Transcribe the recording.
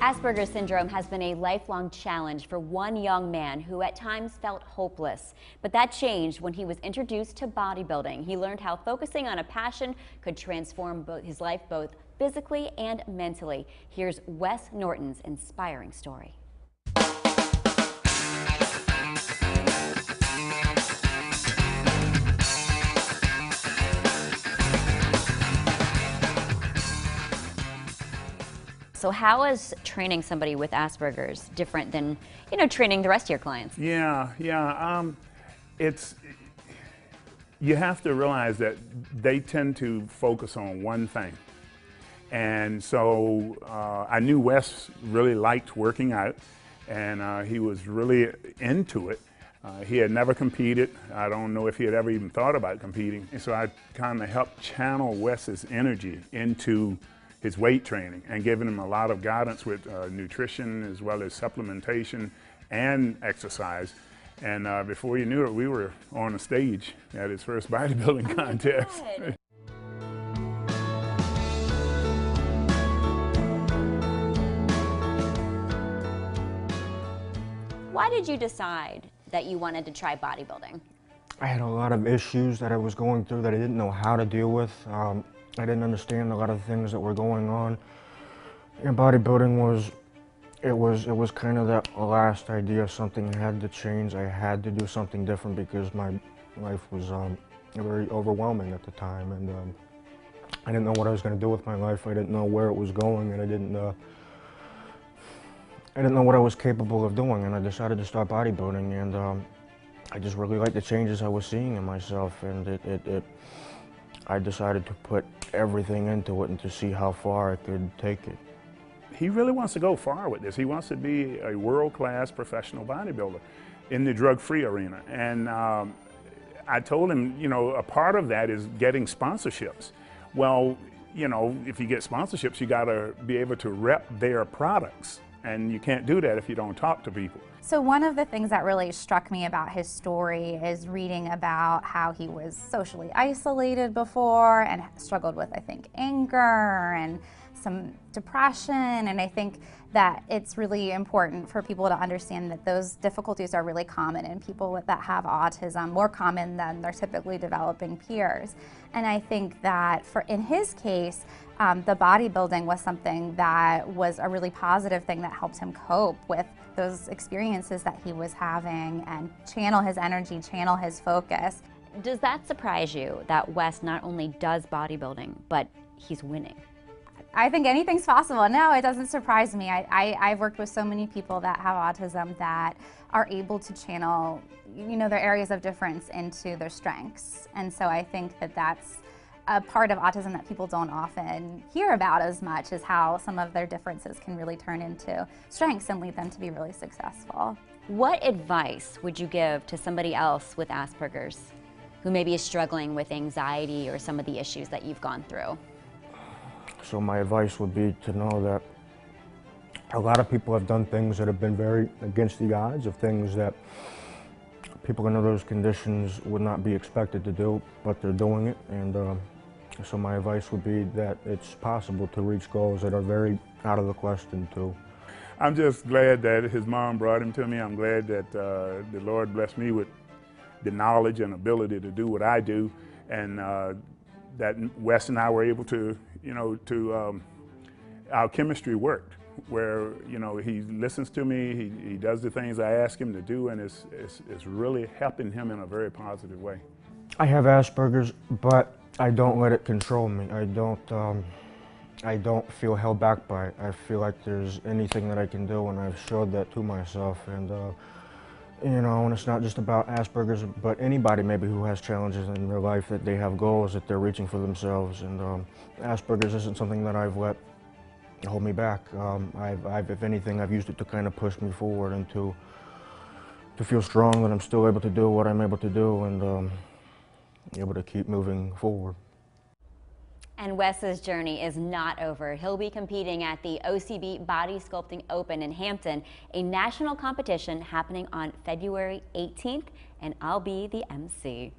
Asperger's syndrome has been a lifelong challenge for one young man who at times felt hopeless. But that changed when he was introduced to bodybuilding. He learned how focusing on a passion could transform his life both physically and mentally. Here's Wes Norton's inspiring story. So how is training somebody with Asperger's different than, training the rest of your clients? It's, you have to realize that they tend to focus on one thing. And so I knew Wes really liked working out, and he was really into it. He had never competed. I don't know if he had ever even thought about competing. And so I kind of helped channel Wes's energy into his weight training and giving him a lot of guidance with nutrition as well as supplementation and exercise. And before you knew it, we were on the stage at his first bodybuilding contest. Why did you decide that you wanted to try bodybuilding? I had a lot of issues that I was going through that I didn't know how to deal with. I didn't understand a lot of things that were going on. And bodybuilding was kind of that last idea. Something had to change. I had to do something different because my life was very overwhelming at the time, and I didn't know what I was going to do with my life. I didn't know where it was going, and I didn't know what I was capable of doing. And I decided to start bodybuilding, and I just really liked the changes I was seeing in myself, and I decided to put everything into it and to see how far I could take it. He really wants to go far with this. He wants to be a world-class professional bodybuilder in the drug-free arena. And I told him, a part of that is getting sponsorships. Well, if you get sponsorships, you gotta be able to rep their products. And you can't do that if you don't talk to people. So one of the things that really struck me about his story is reading about how he was socially isolated before and struggled with, I think, anger and some depression. And I think that it's really important for people to understand that those difficulties are really common in people that have autism, more common than their typically developing peers. And I think that in his case, the bodybuilding was something that was a really positive thing that helped him cope with those experiences that he was having and channel his energy, channel his focus. Does that surprise you that Wes not only does bodybuilding, but he's winning? I think anything's possible. No, it doesn't surprise me. I've worked with so many people that have autism that are able to channel, their areas of difference into their strengths. And so I think that that's a part of autism that people don't often hear about as much, is how some of their differences can really turn into strengths and lead them to be really successful. What advice would you give to somebody else with Asperger's who maybe is struggling with anxiety or some of the issues that you've gone through? So my advice would be to know that a lot of people have done things that have been very against the odds, of things that people under those conditions would not be expected to do, but they're doing it. And so my advice would be that it's possible to reach goals that are very out of the question too. I'm just glad that his mom brought him to me. I'm glad that the Lord blessed me with the knowledge and ability to do what I do, and that Wes and I were able to, our chemistry worked, where he listens to me, he does the things I ask him to do, and it's really helping him in a very positive way. I have Asperger's, but I don't let it control me. I don't feel held back by it. I feel like there's anything that I can do, and I've showed that to myself. And and it's not just about Asperger's, but anybody maybe who has challenges in their life, that they have goals that they're reaching for themselves. And Asperger's isn't something that I've let hold me back. If anything, I've used it to kind of push me forward and to feel strong that I'm still able to do what I'm able to do, and able to keep moving forward. And Wes's journey is not over. He'll be competing at the OCB Body Sculpting Open in Hampton, a national competition happening on February 18th, and I'll be the MC.